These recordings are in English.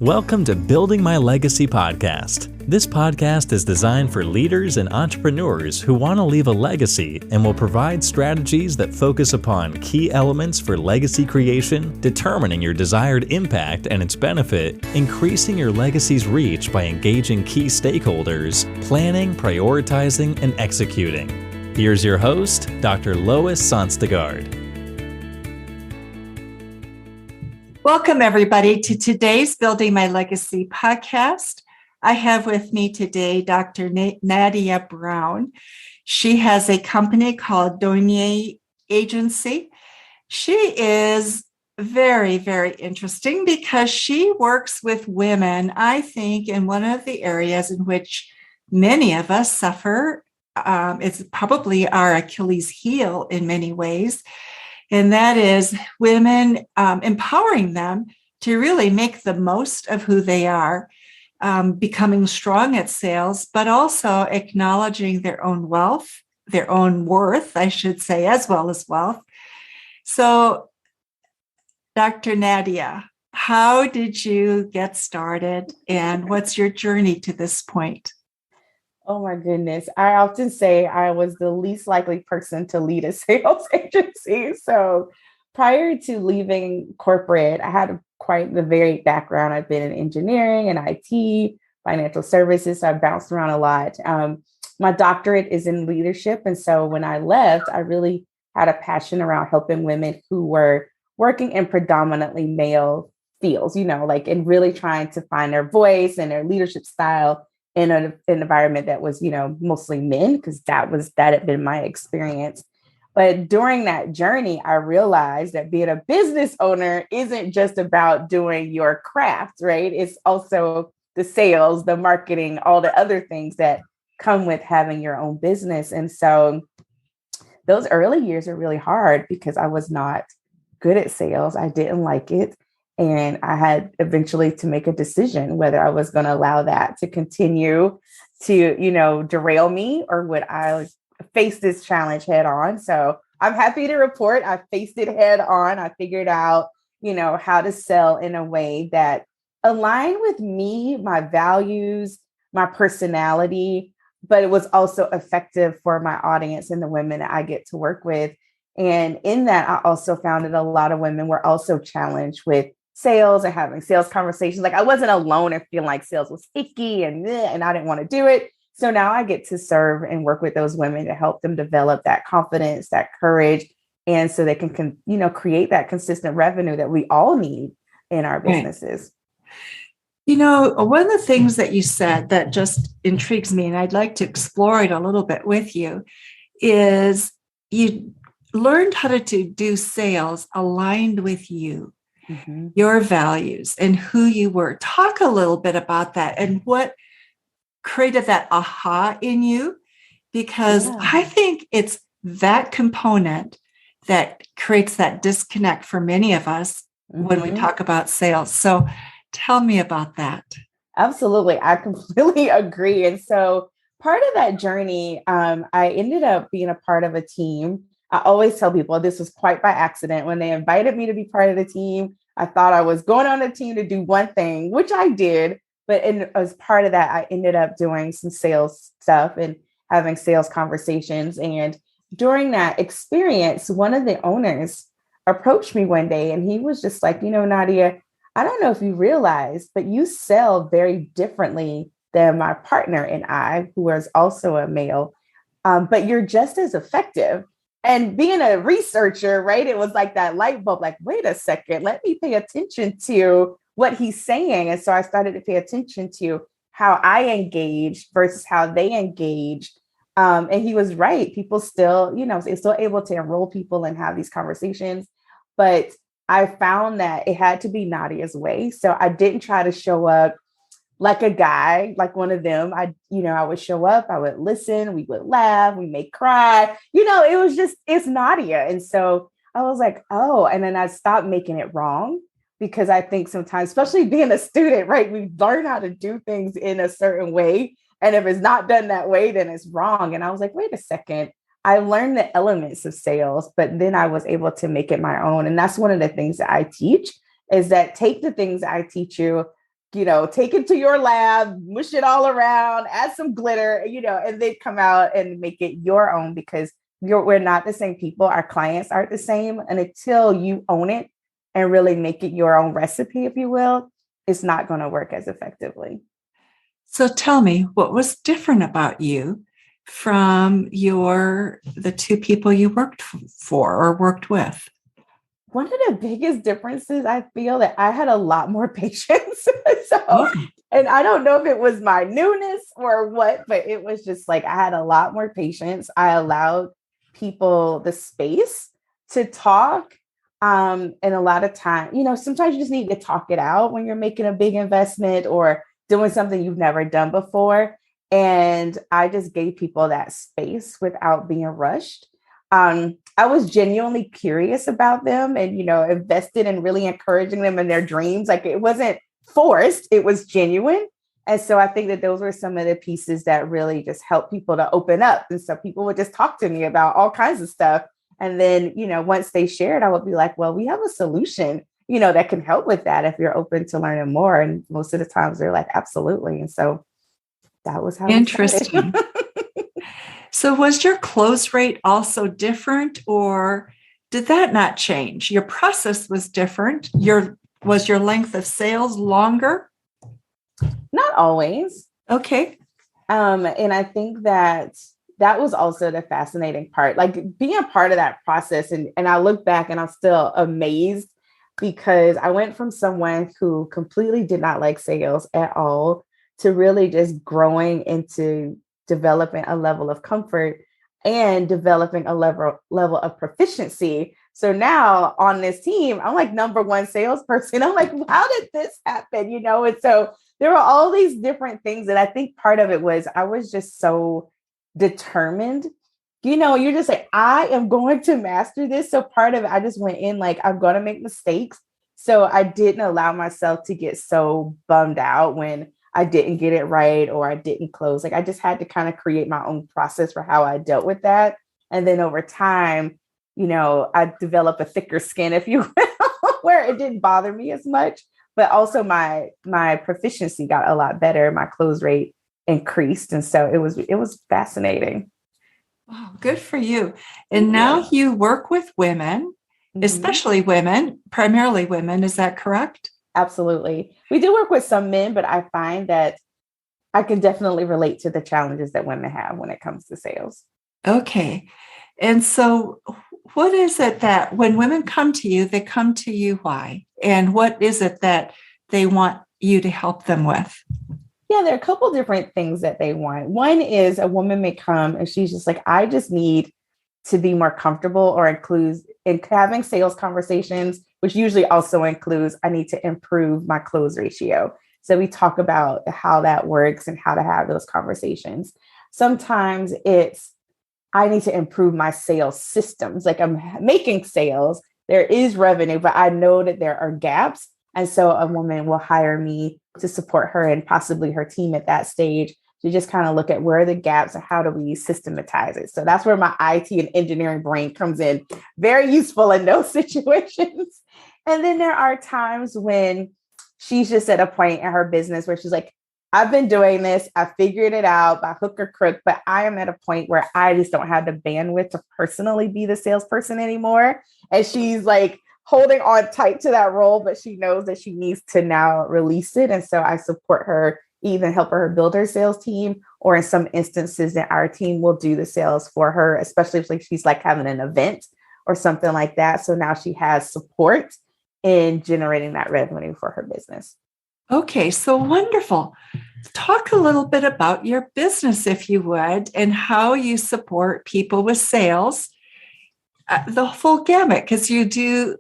Welcome to Building My Legacy podcast. This podcast is designed for leaders and entrepreneurs who want to leave a legacy and will provide strategies that focus upon key elements for legacy creation, determining your desired impact and its benefit, increasing your legacy's reach by engaging key stakeholders, planning, prioritizing, and executing. Here's your host, Dr. Lois Sonstegard. Welcome, everybody, to today's Building My Legacy podcast. I have with me today Dr. Nadia Brown. She has a company called Doyenne Agency. She is very, very interesting because she works with women, I think, in one of the areas in which many of us suffer. It's probably our Achilles heel in many ways. And that is women, empowering them to really make the most of who they are, becoming strong at sales, but also acknowledging their own wealth, their own worth, I should say, as well as wealth. So, Dr. Nadia, how did you get started and what's your journey to this point? Oh my goodness. I often say I was the least likely person to lead a sales agency. So prior to leaving corporate, I had quite the varied background. I've been in engineering and IT, financial services. So I bounced around a lot. My doctorate is in leadership. And so when I left, I really had a passion around helping women who were working in predominantly male fields, and really trying to find their voice and their leadership style in an environment that was, mostly men, because that had been my experience. But during that journey, I realized that being a business owner isn't just about doing your craft, right? It's also the sales, the marketing, all the other things that come with having your own business. And so those early years are really hard because I was not good at sales. I didn't like it. And I had eventually to make a decision whether I was going to allow that to continue to, derail me, or would I face this challenge head on. So I'm happy to report I faced it head on. I figured out, how to sell in a way that aligned with me, my values, my personality, but it was also effective for my audience and the women that I get to work with. And in that, I also found that a lot of women were also challenged with sales and having sales conversations. Like I wasn't alone and feeling like sales was icky and I didn't want to do it. So now I get to serve and work with those women to help them develop that confidence, that courage. And so they can create that consistent revenue that we all need in our businesses. One of the things that you said that just intrigues me, and I'd like to explore it a little bit with you, is you learned how to do sales aligned with you. Mm-hmm. Your values and who you were. Talk a little bit about that and what created that aha in you, because I think it's that component that creates that disconnect for many of us when we talk about sales. So tell me about that. Absolutely. I completely agree. And so part of that journey, I ended up being a part of a team. I always tell people this was quite by accident. When they invited me to be part of the team, I thought I was going on the team to do one thing, which I did. But as part of that, I ended up doing some sales stuff and having sales conversations. And during that experience, one of the owners approached me one day and he was just like, Nadia, I don't know if you realize, but you sell very differently than my partner and I, who is also a male, but you're just as effective. And being a researcher, right, it was like that light bulb, like, wait a second, let me pay attention to what he's saying. And so I started to pay attention to how I engaged versus how they engaged. And he was right. People still, they're still able to enroll people and have these conversations. But I found that it had to be Nadia's way. So I didn't try to show up like a guy, like one of them. I would show up, I would listen, we would laugh, we may cry, it's Nadia. And so I was like, oh, and then I stopped making it wrong, because I think sometimes, especially being a student, right, we learn how to do things in a certain way. And if it's not done that way, then it's wrong. And I was like, wait a second, I learned the elements of sales, but then I was able to make it my own. And that's one of the things that I teach, is that take the things I teach you, take it to your lab, mush it all around, add some glitter, and then come out and make it your own, because we're not the same people. Our clients aren't the same. And until you own it and really make it your own recipe, if you will, it's not going to work as effectively. So tell me, what was different about you from the two people you worked for or worked with? One of the biggest differences, I feel that I had a lot more patience. And I don't know if it was my newness or what, but it was just like, I had a lot more patience. I allowed people the space to talk. And a lot of time, sometimes you just need to talk it out when you're making a big investment or doing something you've never done before. And I just gave people that space without being rushed. I was genuinely curious about them and, invested in really encouraging them in their dreams. Like, it wasn't forced, it was genuine. And so I think that those were some of the pieces that really just helped people to open up. And so people would just talk to me about all kinds of stuff. And then, once they shared, I would be like, well, we have a solution, that can help with that if you're open to learning more. And most of the times they're like, absolutely. And so that was how. Interesting. So was your close rate also different, or did that not change? Your process was different. Was your length of sales longer? Not always. Okay. And I think that was also the fascinating part, like being a part of that process. And I look back and I'm still amazed, because I went from someone who completely did not like sales at all to really just growing into developing a level of comfort and developing a level of proficiency. So now on this team, I'm like number one salesperson. I'm like, how did this happen? And so there were all these different things. And I think part of it was I was just so determined. You're just like, I am going to master this. So part of it, I just went in like, I'm going to make mistakes. So I didn't allow myself to get so bummed out when I didn't get it right or I didn't close. Like, I just had to kind of create my own process for how I dealt with that. And then over time, I developed a thicker skin, if you will, where it didn't bother me as much, but also my proficiency got a lot better. My close rate increased. And so it was fascinating. Wow, good for you. And now you work with women, especially women, primarily women. Is that correct? Absolutely. We do work with some men, but I find that I can definitely relate to the challenges that women have when it comes to sales. Okay. And so what is it that when women come to you, they come to you why? And what is it that they want you to help them with? Yeah, there are a couple different things that they want. One is a woman may come and she's just like, I just need to be more comfortable or include in having sales conversations, which usually also includes, I need to improve my close ratio. So we talk about how that works and how to have those conversations. Sometimes it's, I need to improve my sales systems. Like, I'm making sales, there is revenue, but I know that there are gaps. And so a woman will hire me to support her and possibly her team at that stage to just kind of look at where are the gaps and how do we systematize it. So that's where my IT and engineering brain comes in, very useful in those situations. And then there are times when she's just at a point in her business where she's like, I've been doing this, I figured it out by hook or crook, but I am at a point where I just don't have the bandwidth to personally be the salesperson anymore. And she's like holding on tight to that role, but she knows that she needs to now release it. And so I support her, even help her build her sales team, or in some instances that our team will do the sales for her, especially if she's like having an event or something like that. So now she has support in generating that revenue for her business. Okay, so wonderful. Talk a little bit about your business, if you would, and how you support people with sales, the full gamut, because you do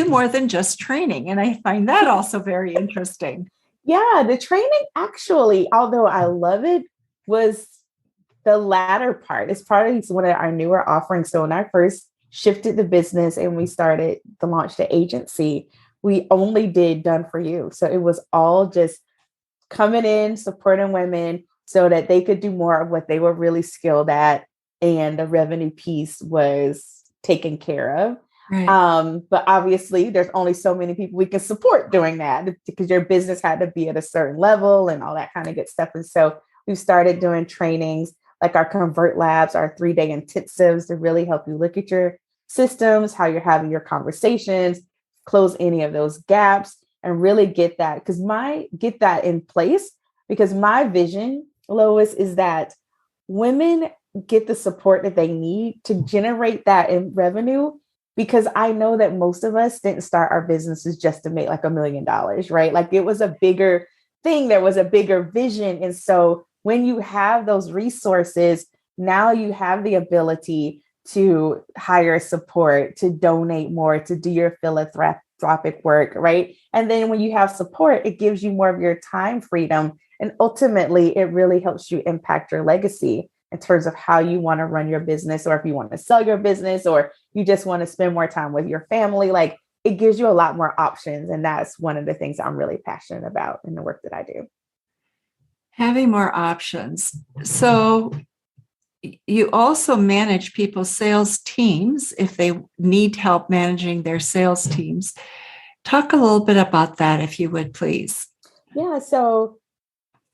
more than just training. And I find that also very interesting. Yeah, the training actually, although I love it, was the latter part. It's part of one of our newer offerings. So when I first shifted the business and we started to launch the agency, we only did done for you. So it was all just coming in, supporting women so that they could do more of what they were really skilled at. And the revenue piece was taken care of. Right. But obviously there's only so many people we can support doing that because your business had to be at a certain level and all that kind of good stuff. And so we've started doing trainings like our Convert Labs, our 3-day intensives to really help you look at your systems, how you're having your conversations, close any of those gaps, and really get that in place. Because my vision, Lois, is that women get the support that they need to generate that in revenue. Because I know that most of us didn't start our businesses just to make like $1 million, right? Like it was a bigger thing. There was a bigger vision. And so when you have those resources, now you have the ability to hire support, to donate more, to do your philanthropic work, right? And then when you have support, it gives you more of your time freedom. And ultimately, it really helps you impact your legacy in terms of how you want to run your business, or if you want to sell your business, or you just want to spend more time with your family. Like it gives you a lot more options. And that's one of the things I'm really passionate about in the work that I do. Having more options. So you also manage people's sales teams if they need help managing their sales teams. Talk a little bit about that, if you would, please. Yeah. So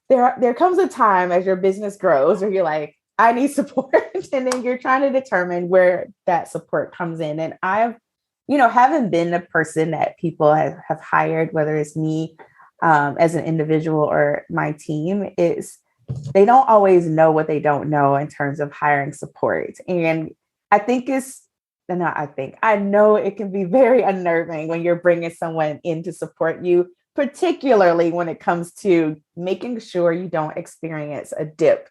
there comes a time as your business grows where you're like, I need support. And then you're trying to determine where that support comes in. And I've, having been a person that people have hired, whether it's me as an individual or my team, they don't always know what they don't know in terms of hiring support. And I know it can be very unnerving when you're bringing someone in to support you, particularly when it comes to making sure you don't experience a dip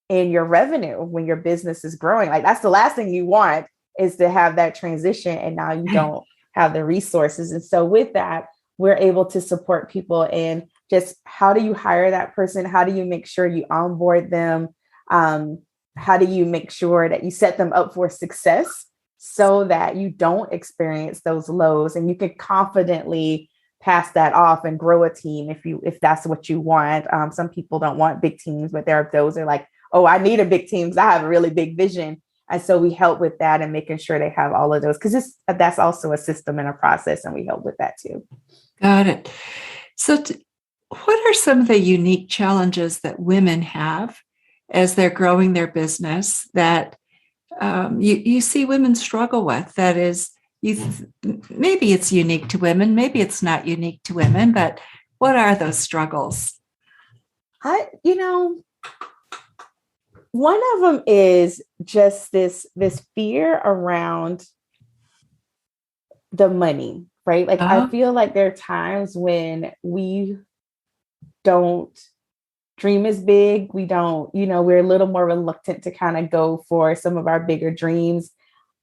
in your revenue when your business is growing. Like that's the last thing you want, is to have that transition and now you don't have the resources. And so with that, we're able to support people in just how do you hire that person? How do you make sure you onboard them? How do you make sure that you set them up for success so that you don't experience those lows and you can confidently pass that off and grow a team if that's what you want. Some people don't want big teams, but there are those that are like, oh, I need a big team because I have a really big vision. And so we help with that and making sure they have all of those, because that's also a system and a process, and we help with that too. Got it. So what are some of the unique challenges that women have as they're growing their business that you see women struggle with? That is, maybe it's unique to women, maybe it's not unique to women, but what are those struggles? One of them is just this fear around the money, right? Like I feel like there are times when we don't dream as big. We don't, we're a little more reluctant to kind of go for some of our bigger dreams.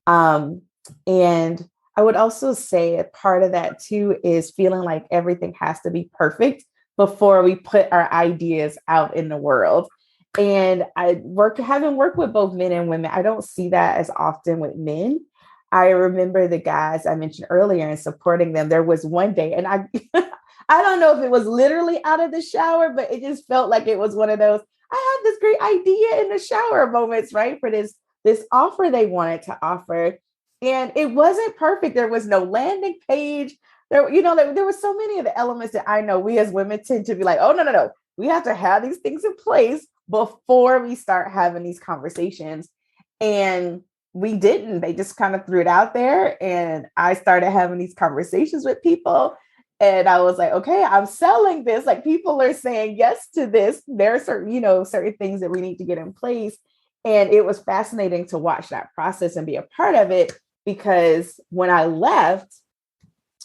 And I would also say a part of that too is feeling like everything has to be perfect before we put our ideas out in the world. And having worked with both men and women, I don't see that as often with men. I remember the guys I mentioned earlier and supporting them. There was one day, and I don't know if it was literally out of the shower, but it just felt like it was one of those, I had this great idea in the shower moments, right? For this offer they wanted to offer. And it wasn't perfect. There was no landing page. There were so many of the elements that I know we as women tend to be like, oh, no. We have to have these things in place before we start having these conversations. And we didn't. They just kind of threw it out there. And I started having these conversations with people. And I was like, okay, I'm selling this. Like people are saying yes to this. There are certain things that we need to get in place. And it was fascinating to watch that process and be a part of it, because when I left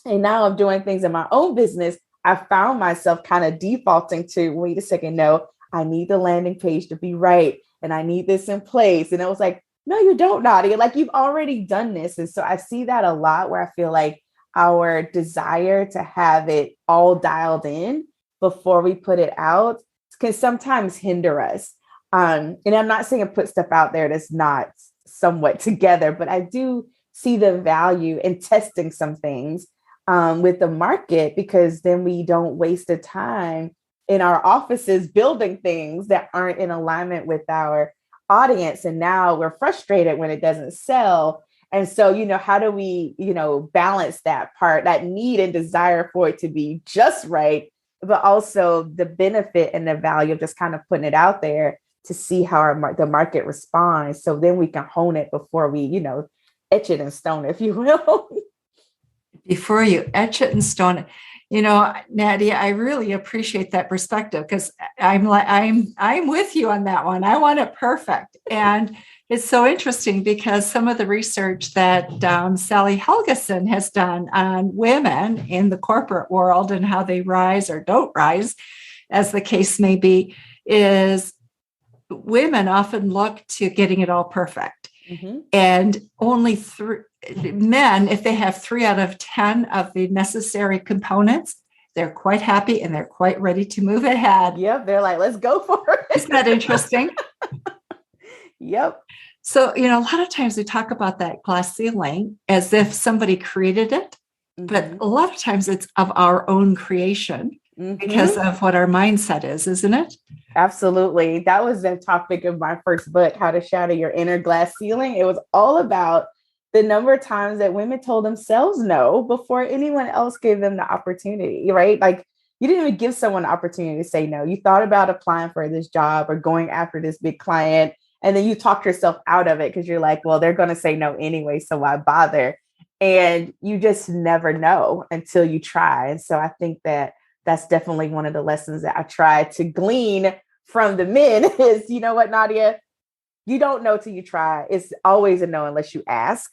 and now I'm doing things in my own business, I found myself kind of defaulting to, wait a second, no, I need the landing page to be right. And I need this in place. And it was like, no, you don't, Nadia. Like you've already done this. And so I see that a lot where I feel like our desire to have it all dialed in before we put it out can sometimes hinder us. And I'm not saying put stuff out there that's not somewhat together, but I do see the value in testing some things with the market, because then we don't waste the time in our offices building things that aren't in alignment with our audience. And now we're frustrated when it doesn't sell. And so, how do we, balance that part, that need and desire for it to be just right, but also the benefit and the value of just kind of putting it out there to see how the market responds. So then we can hone it before we, etch it in stone, if you will. Before you etch it in stone. Nadia, I really appreciate that perspective, because I'm with you on that one. I want it perfect. And it's so interesting because some of the research that Sally Helgeson has done on women in the corporate world and how they rise or don't rise, as the case may be, is women often look to getting it all perfect. Mm-hmm. And only men, if they have 3 out of 10 of the necessary components, they're quite happy and they're quite ready to move ahead. Yep. They're like, let's go for it. Isn't that interesting? Yep. So, a lot of times we talk about that glass ceiling as if somebody created it, mm-hmm. but a lot of times it's of our own creation, mm-hmm. because of what our mindset is, isn't it? Absolutely. That was the topic of my first book, How to Shatter Your Inner Glass Ceiling. It was all about the number of times that women told themselves no before anyone else gave them the opportunity, right? Like, you didn't even give someone the opportunity to say no. You thought about applying for this job or going after this big client, and then you talked yourself out of it because you're like, well, they're going to say no anyway, so why bother? And you just never know until you try. And so I think that that's definitely one of the lessons that I try to glean from the men is, you know what, Nadia, you don't know till you try. It's always a no unless you ask.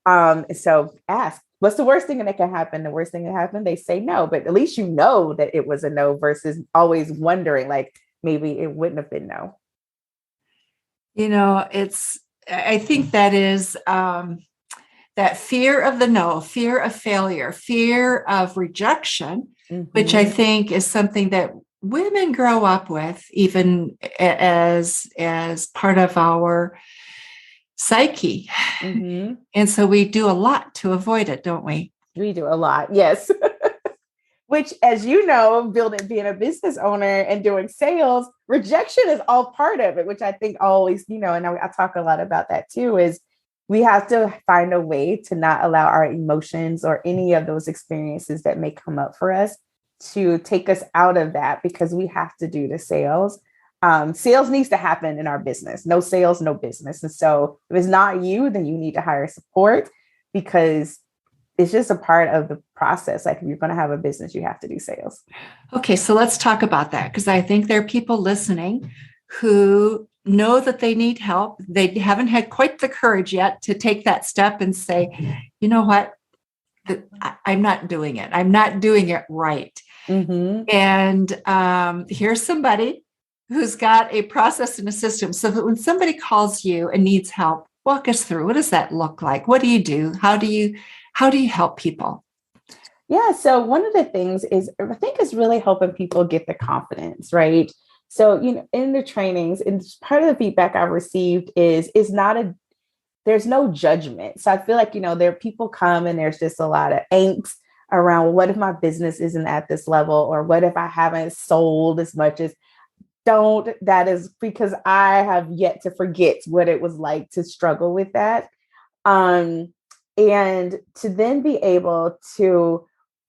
So ask, what's the worst thing that can happen? The worst thing that happened, they say no, but at least you know that it was a no versus always wondering, like, maybe it wouldn't have been no. I think that is that fear of the no, fear of failure, fear of rejection, mm-hmm. which I think is something that women grow up with, even as part of our psyche. Mm-hmm. And so we do a lot to avoid it, don't we? We do a lot, yes. Which, as you know, being a business owner and doing sales, rejection is all part of it, which I think always, and I talk a lot about that too, is we have to find a way to not allow our emotions or any of those experiences that may come up for us to take us out of that, because we have to do the sales. Sales needs to happen in our business. No sales, no business. And so if it's not you, then you need to hire support, because it's just a part of the process. Like, if you're going to have a business, you have to do sales. Okay, so let's talk about that, because I think there are people listening who know that they need help. They haven't had quite the courage yet to take that step and say, you know what, I'm not doing it. I'm not doing it right. Mm-hmm. And here's somebody who's got a process and a system, so that when somebody calls you and needs help, walk us through. What does that look like? What do you do? How do you help people? Yeah. So one of the things is, I think, is really helping people get the confidence, right? So, in the trainings, and part of the feedback I've received is there's no judgment. So I feel like, there people come and there's just a lot of angst around, what if my business isn't at this level? Or what if I haven't sold as much as that is because I have yet to forget what it was like to struggle with that. And to then be able to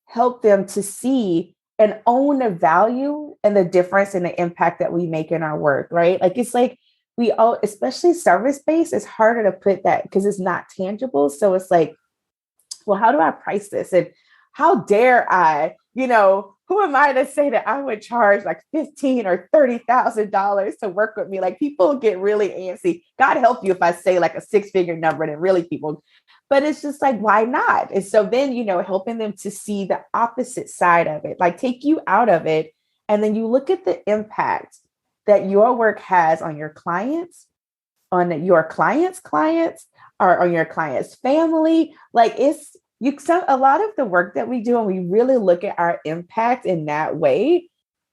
help them to see and own the value and the difference and the impact that we make in our work, right? Like, it's like we all, especially service-based, it's harder to put that because it's not tangible. So it's like, well, how do I price this? And how dare I, who am I to say that I would charge like $15,000 or $30,000 to work with me? Like, people get really antsy. God help you if I say like a 6-figure number, and really people, but it's just like, why not? And so then, helping them to see the opposite side of it, like take you out of it. And then you look at the impact that your work has on your clients, on your clients' clients, or on your clients' family. Like, a lot of the work that we do, and we really look at our impact in that way,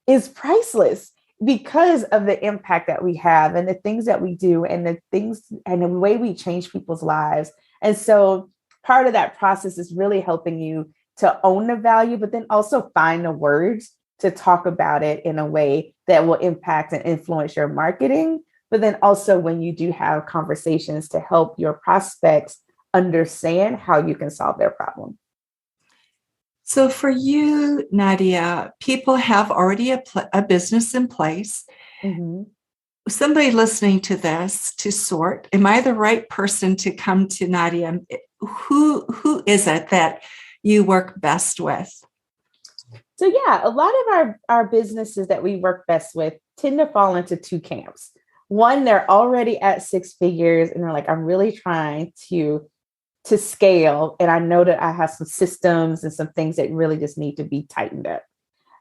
is priceless because of the impact that we have and the things that we do and the things and the way we change people's lives. And so part of that process is really helping you to own the value, but then also find the words to talk about it in a way that will impact and influence your marketing. But then also, when you do have conversations, to help your prospects understand how you can solve their problem. So for you, Nadia, people have already a business in place. Mm-hmm. Somebody listening to this to sort, am I the right person to come to Nadia? Who is it that you work best with? So yeah, a lot of our businesses that we work best with tend to fall into two camps. One, they're already at six figures and they're like, I'm really trying to scale. And I know that I have some systems and some things that really just need to be tightened up.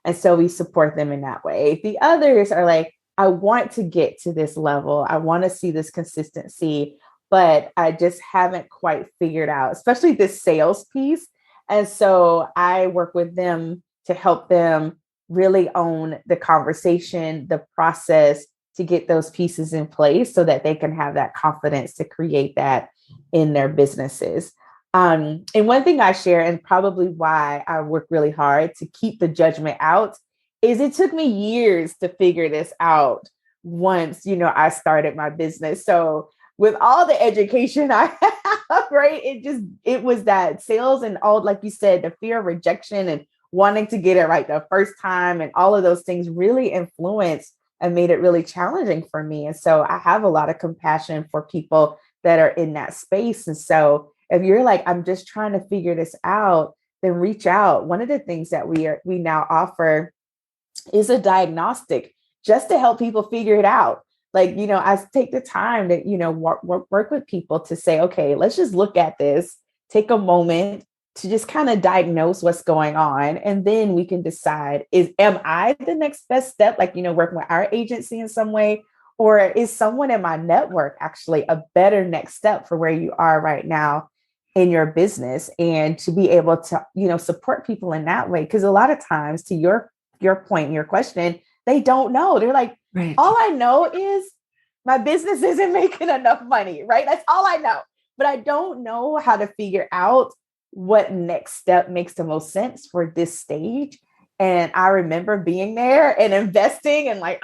And so we support them in that way. The others are like, I want to get to this level. I want to see this consistency, but I just haven't quite figured out, especially this sales piece. And so I work with them to help them really own the conversation, the process to get those pieces in place so that they can have that confidence to create that in their businesses. And one thing I share, and probably why I work really hard to keep the judgment out, is it took me years to figure this out once, I started my business. So with all the education I have, right, it was that sales and all, like you said, the fear of rejection and wanting to get it right the first time and all of those things really influenced and made it really challenging for me. And so I have a lot of compassion for people that are in that space. And so if you're like, I'm just trying to figure this out, then reach out. One of the things that we now offer is a diagnostic just to help people figure it out. Like, I take the time to, work with people to say, okay, let's just look at this, take a moment to just kind of diagnose what's going on. And then we can decide, am I the next best step? Like, working with our agency in some way, or is someone in my network actually a better next step for where you are right now in your business? And to be able to, support people in that way. Because a lot of times, to your point and your question, they don't know. They're like, right, all I know is my business isn't making enough money, right? That's all I know. But I don't know how to figure out what next step makes the most sense for this stage. And I remember being there and investing and like,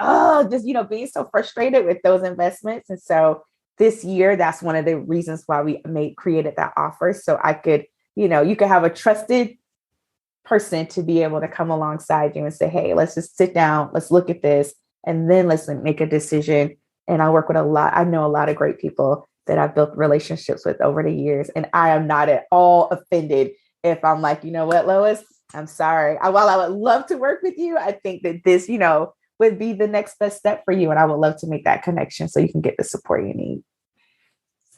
just, being so frustrated with those investments. And so this year, that's one of the reasons why we created that offer. So I could, you could have a trusted person to be able to come alongside you and say, hey, let's just sit down, let's look at this, and then let's make a decision. And I work with I know a lot of great people that I've built relationships with over the years. And I am not at all offended if I'm like, you know what, Lois, I'm sorry. While I would love to work with you, I think that this, would be the next best step for you. And I would love to make that connection so you can get the support you need.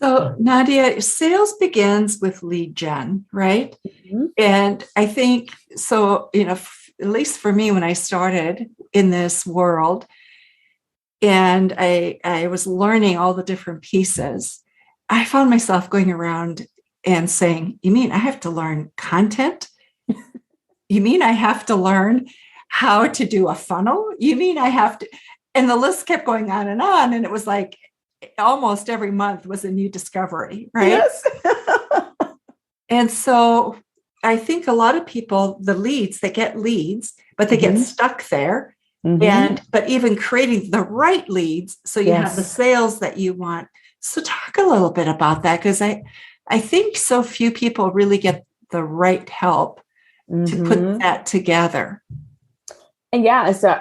So Nadia, sales begins with lead gen, right? Mm-hmm. And I think, so, at least for me, when I started in this world, and I was learning all the different pieces, I found myself going around and saying, you mean I have to learn content? You mean I have to learn how to do a funnel? You mean I have to? And the list kept going on. And it was like almost every month was a new discovery, right? Yes. And so I think a lot of people, they get leads, but they get stuck there. Mm-hmm. But even creating the right leads, so you have the sales that you want. So talk a little bit about that, because I think so few people really get the right help to put that together. And so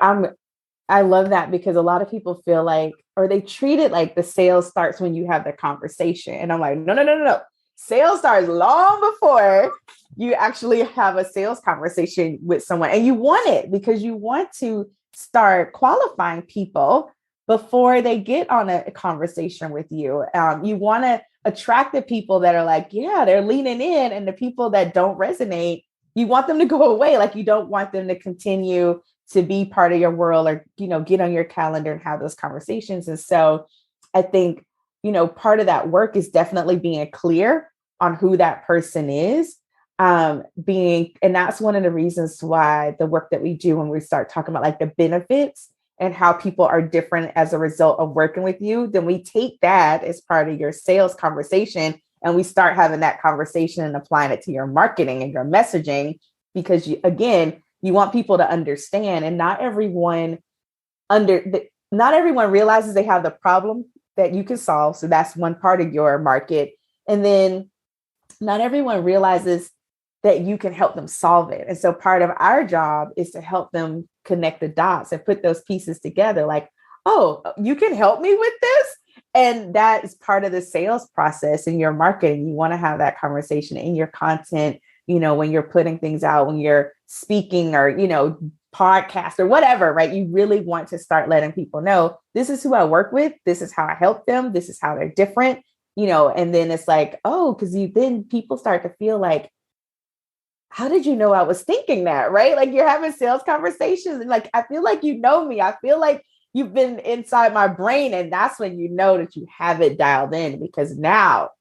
I love that, because a lot of people feel like, or they treat it like the sales starts when you have the conversation. And I'm like, no. Sales starts long before you actually have a sales conversation with someone. And you want it because you want to start qualifying people before they get on a conversation with you. You want to attract the people that are like, yeah, they're leaning in, and the people that don't resonate, you want them to go away. Like, you don't want them to continue to be part of your world, or, get on your calendar and have those conversations. And so I think, part of that work is definitely being clear on who that person is. And that's one of the reasons why the work that we do, when we start talking about like the benefits and how people are different as a result of working with you, then we take that as part of your sales conversation, and we start having that conversation and applying it to your marketing and your messaging, because you want people to understand, and not everyone realizes they have the problem that you can solve. So that's one part of your market. And then not everyone realizes that you can help them solve it. And so part of our job is to help them connect the dots and put those pieces together. Like, oh, you can help me with this. And that is part of the sales process in your marketing. You want to have that conversation in your content, when you're putting things out, when you're speaking or, podcast or whatever, right? You really want to start letting people know, this is who I work with. This is how I help them. This is how they're different, and then it's like, oh, because then people start to feel like, how did you know I was thinking that, right? Like you're having sales conversations and like, I feel like you know me. I feel like you've been inside my brain. And that's when you know that you have it dialed in, because now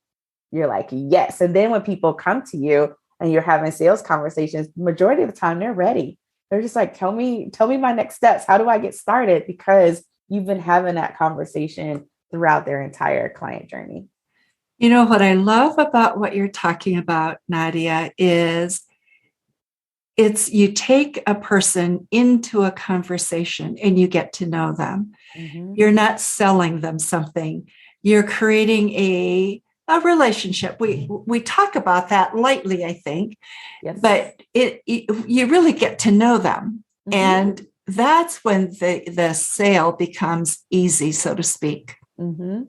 you're like, yes. And then when people come to you and you're having sales conversations, majority of the time they're ready. They're just like, tell me my next steps. How do I get started? Because you've been having that conversation throughout their entire client journey. What I love about what you're talking about, Nadia, is you take a person into a conversation and you get to know them. Mm-hmm. You're not selling them something. You're creating a relationship. We talk about that lightly, I think, yes. But you really get to know them. Mm-hmm. And that's when the sale becomes easy, so to speak. Mm-hmm.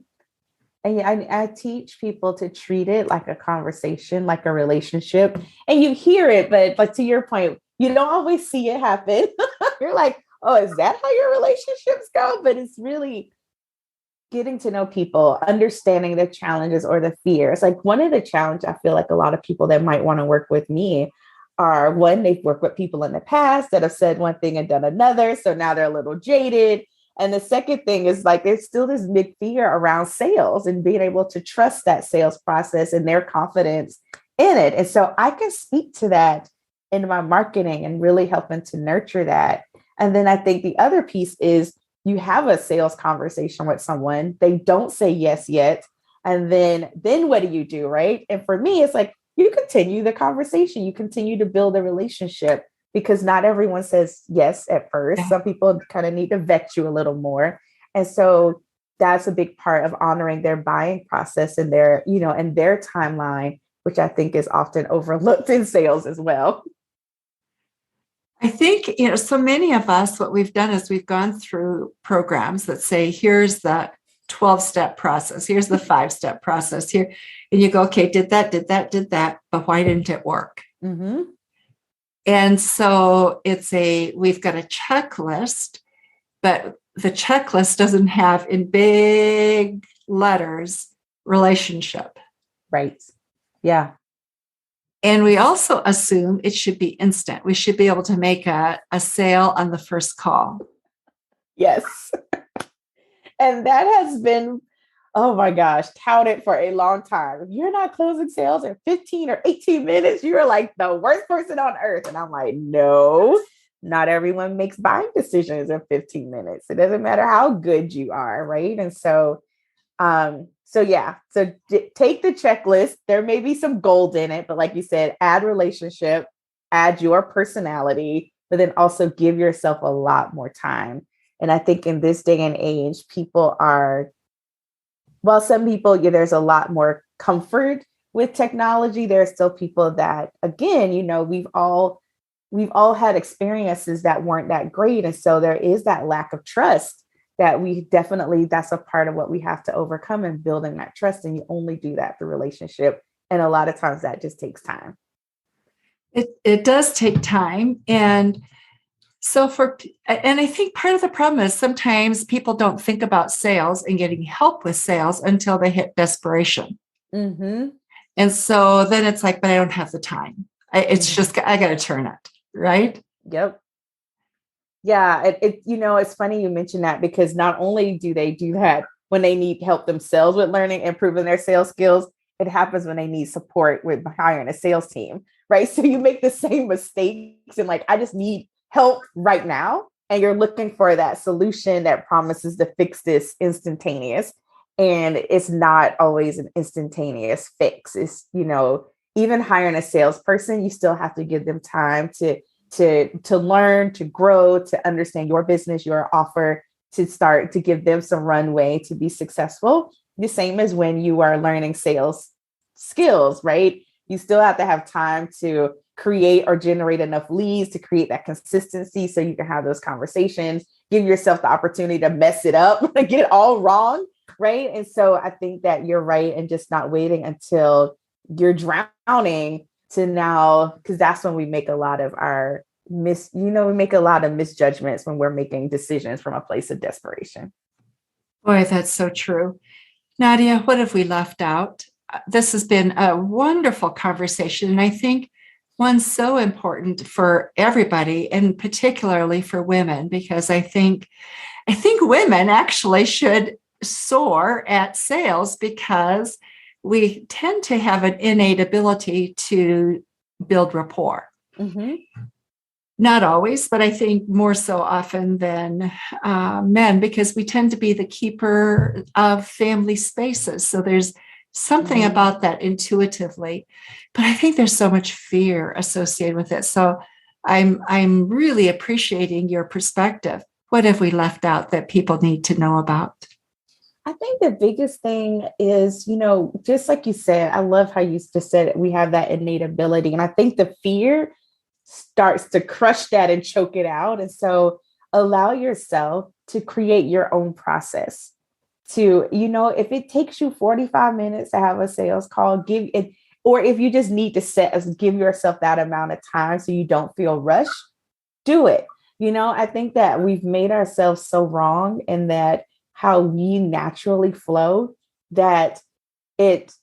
And I teach people to treat it like a conversation, like a relationship. And you hear it, but to your point, you don't always see it happen. You're like, oh, is that how your relationships go? But it's really getting to know people, understanding the challenges or the fears. Like one of the challenges I feel like a lot of people that might want to work with me are, one, they've worked with people in the past that have said one thing and done another. So now they're a little jaded. And the second thing is like, there's still this big fear around sales and being able to trust that sales process and their confidence in it. And so I can speak to that in my marketing and really helping to nurture that. And then I think the other piece is you have a sales conversation with someone, they don't say yes yet. And then what do you do, right? And for me, it's like, you continue the conversation, you continue to build a relationship. Because not everyone says yes at first. Yeah. Some people kind of need to vet you a little more. And so that's a big part of honoring their buying process and their, and their timeline, which I think is often overlooked in sales as well. I think, so many of us, what we've done is we've gone through programs that say, here's the 12-step process. Here's the 5-step process here. And you go, okay, did that, but why didn't it work? Mm-hmm. And so we've got a checklist, but the checklist doesn't have in big letters, relationship. Right. Yeah. And we also assume it should be instant. We should be able to make a sale on the first call. Yes. And that has been, oh my gosh, touted for a long time. If you're not closing sales in 15 or 18 minutes, you're like the worst person on earth. And I'm like, no, not everyone makes buying decisions in 15 minutes. It doesn't matter how good you are, right? And so, take the checklist. There may be some gold in it, but like you said, add relationship, add your personality, but then also give yourself a lot more time. And I think in this day and age, some people, there's a lot more comfort with technology. There are still people that, again, we've all had experiences that weren't that great. And so there is that lack of trust that that's a part of what we have to overcome in building that trust. And you only do that through relationship. And a lot of times that just takes time. It does take time. And so I think part of the problem is sometimes people don't think about sales and getting help with sales until they hit desperation. Mm-hmm. And so then it's like, but I don't have the time. It's just, I got to turn it. Right. Yep. Yeah. It's funny you mentioned that, because not only do they do that when they need help themselves with learning, improving their sales skills, it happens when they need support with hiring a sales team. Right. So you make the same mistakes and like, I just need help right now. And you're looking for that solution that promises to fix this instantaneous. And it's not always an instantaneous fix. It's, even hiring a salesperson, you still have to give them time to learn, to grow, to understand your business, your offer, to start to give them some runway to be successful. The same as when you are learning sales skills, right? You still have to have time to create or generate enough leads to create that consistency so you can have those conversations, give yourself the opportunity to mess it up, get it all wrong, right? And so I think that you're right, and just not waiting until you're drowning to now, because that's when we make a lot of our we make a lot of misjudgments when we're making decisions from a place of desperation. Boy, that's so true. Nadia, what have we left out? This has been a wonderful conversation, and I think one so important for everybody, and particularly for women, because I think women actually should soar at sales, because we tend to have an innate ability to build rapport. Mm-hmm. Not always, but I think more so often than men, because we tend to be the keeper of family spaces. So there's something about that intuitively, but I think there's so much fear associated with it. So I'm really appreciating your perspective. What have we left out that people need to know about? I think the biggest thing is, just like you said, I love how you just said we have that innate ability. And I think the fear starts to crush that and choke it out. And so allow yourself to create your own process to, if it takes you 45 minutes to have a sales call, give it, or if you just need to give yourself that amount of time so you don't feel rushed, do it. I think that we've made ourselves so wrong in that how we naturally flow that it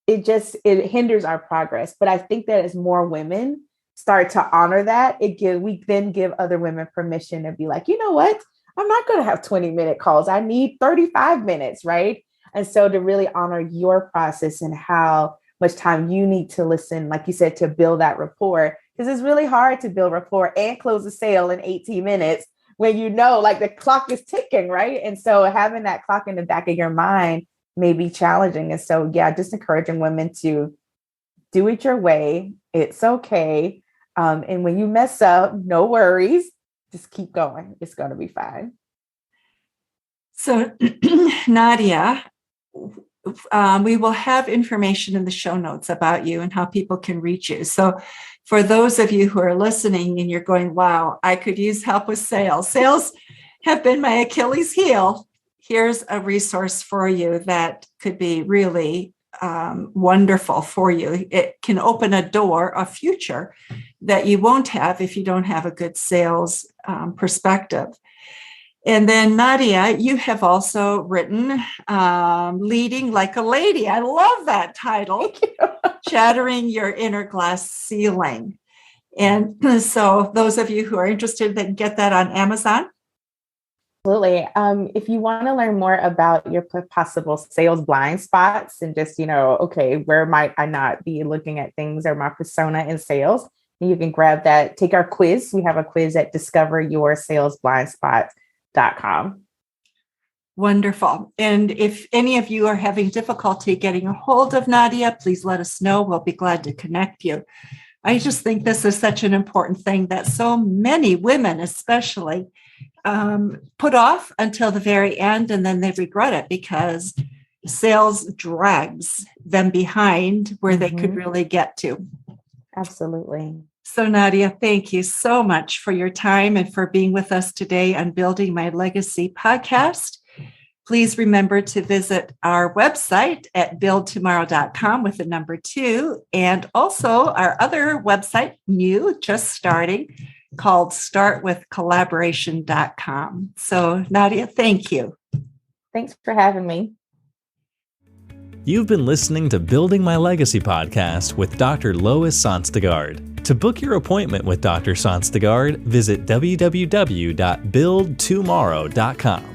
hinders our progress. But I think that as more women start to honor that, we then give other women permission to be like, you know what? I'm not going to have 20-minute calls. I need 35 minutes, right? And so to really honor your process and how much time you need to listen, like you said, to build that rapport, because it's really hard to build rapport and close a sale in 18 minutes when like the clock is ticking, right? And so having that clock in the back of your mind may be challenging. And so, just encouraging women to do it your way. It's okay. And when you mess up, no worries. Just keep going. It's going to be fine. So, Nadia, we will have information in the show notes about you and how people can reach you. So for those of you who are listening and you're going, wow, I could use help with sales. Sales have been my Achilles heel. Here's a resource for you that could be really wonderful for you. It can open a door, a future that you won't have if you don't have a good sales perspective. And then, Nadia, you have also written Leading Like a Lady. I love that title, Shattering Your Inner Glass Ceiling. And so those of you who are interested, they can get that on Amazon. Absolutely. If you want to learn more about your possible sales blind spots and just, okay, where might I not be looking at things or my persona in sales, you can grab that, take our quiz. We have a quiz at discoveryoursalesblindspot.com. Wonderful. And if any of you are having difficulty getting a hold of Nadia, please let us know. We'll be glad to connect you. I just think this is such an important thing that so many women, especially, put off until the very end, and then they regret it because sales drags them behind where they could really get to. Absolutely. So, Nadia, thank you so much for your time and for being with us today on Building My Legacy podcast. Please remember to visit our website at buildtomorrow.com with the number 2, and also our other website, new, just starting, called startwithcollaboration.com. So, Nadia, thank you. Thanks for having me. You've been listening to Building My Legacy podcast with Dr. Lois Sonstegard. To book your appointment with Dr. Sonstegard, visit www.buildtomorrow.com.